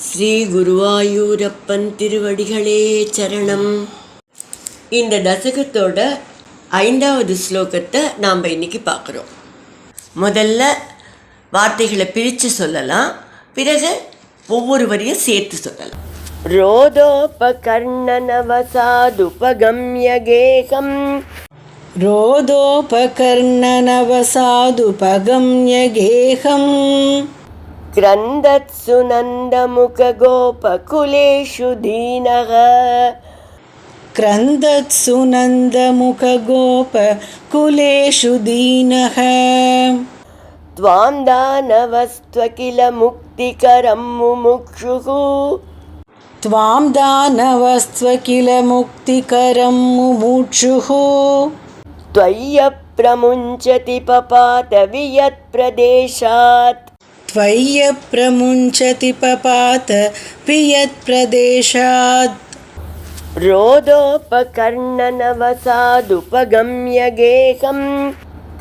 ஸ்ரீ குருவாயூரப்பன் திருவடிகளே சரணம். இந்த தசகத்தோட 5வது ஸ்லோகத்தை நாம் இன்னைக்கு பார்க்குறோம். முதல்ல வார்த்தைகளை பிரித்து சொல்லலாம், பிறகு ஒவ்வொரு வரியும் சேர்த்து சொல்லலாம். ரோதோபகர்ணனவசாதுபகம்யகேகம் ரோதோபகர்ணனவசாதுபகம்யகேகம் க்ரந்தத்சு நந்தமுககோபகுலேஷு தீனக க்ரந்தத்சு நந்தமுககோபகுலேஷு தீனக த்வாம் தானவஸ்த்வகில முக்திகரம் முமுக்ஷுः த்வாம் தானவஸ்த்வகில முக்திகரம் முமுக்ஷுः त्वय्यप्रमुञ्चति पपात वियत्प्रदेशात् त्वय्यप्रमुञ्चति पपात वियत्प्रदेशात् रोदोपकर्णनवसादुपगम्यगेहं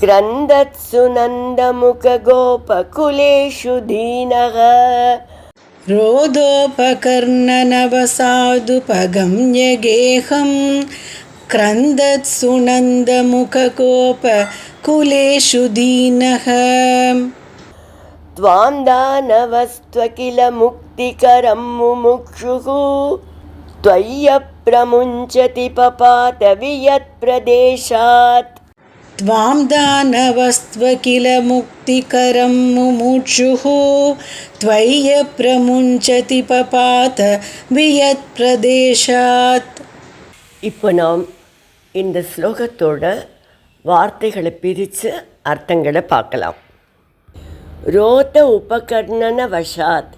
क्रन्दत्सु नन्दमुखगोपकुलेषु दीनः रोदोपकर्णनवसादुपगम्यगेहं क्रन्दत्सु नन्दमुखगोपकुलेषु दीनः त्वां दानवस्त्वकिल मुक्तिकरं मुमुक्षुः त्वय्यप्रमुञ्चति पपात वियत्प्रदेशात् त्वां दानवस्त्वकिल मुक्तिकरं मुमुक्षुः त्वय्यप्रमुञ्चति पपात वियत्प्रदेशात्. இப்போ நாம் இந்த ஸ்லோகத்தோட வார்த்தைகளை பிரித்து அர்த்தங்களை பார்க்கலாம். ரோத உபகர்ணன வஷாத்,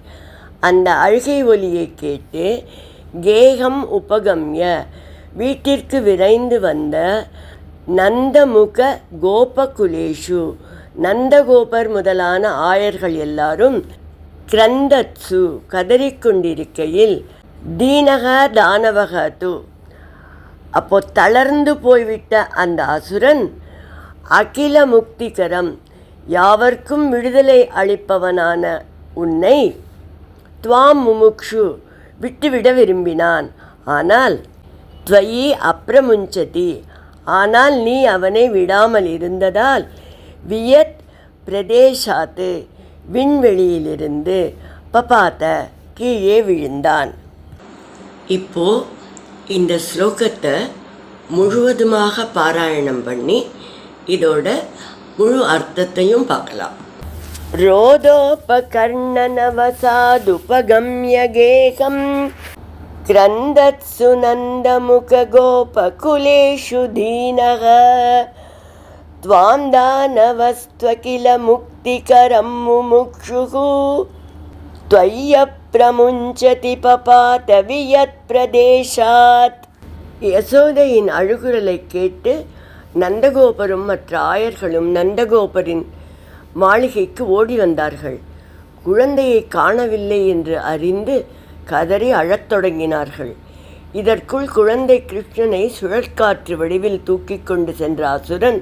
அந்த அழுகை ஒலியை கேட்டு, கேகம் உபகம்ய, வீட்டிற்கு விரைந்து வந்த, நந்தமுக கோபகுலேஷு, நந்தகோபர் முதலான ஆயர்கள் எல்லாரும், கிரந்தத்சு கதறிக்கொண்டிருக்கையில், தீனக தானவகது, அப்போ தளர்ந்து போய்விட்ட அந்த அசுரன், அகில முக்திகரம், யாவர்க்கும் விடுதலை அளிப்பவனான உன்னை, துவாம் முமுக்ஷு, விட்டுவிட விரும்பினான். ஆனால் துவயி அப்ரமுஞ்சதி, ஆனால் நீ அவனை விடாமல் இருந்ததால், வியத் பிரதேசாத்து, விண்வெளியிலிருந்து, பபாத்த, கீழே விழுந்தான். இப்போ இந்த ஸ்லோகத்தை முழுவதுமாக பாராயணம் பண்ணி இதோட முழு அர்த்தத்தையும் பார்க்கலாம். ரோதோபகர்ணனவசாதுபகம்யகேகம் க்ரந்தத்சு நந்தமுககோபகுலேஷு தீனக த்வாம் தானவஸ்த்வகில முக்திகரம் முமுக்ஷுः त्वय्यप्रमुञ्चति पपात वियत्प्रदेशात्. யசோதையின் அழுகுரலை கேட்டு நந்தகோபரும் மற்ற ஆயர்களும் நந்தகோபரின் மாளிகைக்கு ஓடி வந்தார்கள். குழந்தையை காணவில்லை என்று அறிந்து கதறி அழத் தொடங்கினார்கள். இதற்குள் குழந்தை கிருஷ்ணனை சுழற்காற்று வடிவில் தூக்கி கொண்டு சென்ற அசுரன்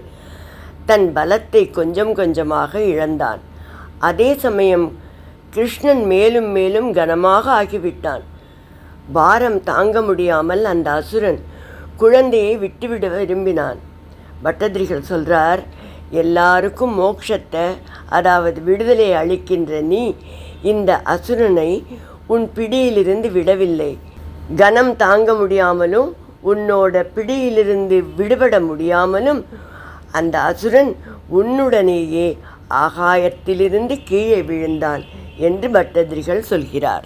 தன் பலத்தை கொஞ்சம் கொஞ்சமாக இழந்தான். அதே சமயம் கிருஷ்ணன் மேலும் மேலும் கனமாக ஆகிவிட்டான். பாரம் தாங்க முடியாமல் அந்த அசுரன் குழந்தையை விட்டுவிட விரும்பினான். பட்டதிரிகள் சொல்கிறார், எல்லாருக்கும் மோட்சத்தை, அதாவது விடுதலை அளிக்கின்ற நீ இந்த அசுரனை உன் பிடியிலிருந்து விடவில்லை. கனம் தாங்க முடியாமலும் உன்னோட பிடியிலிருந்து விடுபட முடியாமலும் அந்த அசுரன் உன்னுடனேயே ஆகாயத்திலிருந்து கீழே விழுந்தான் என்று பட்டதிரிகள் சொல்கிறார்.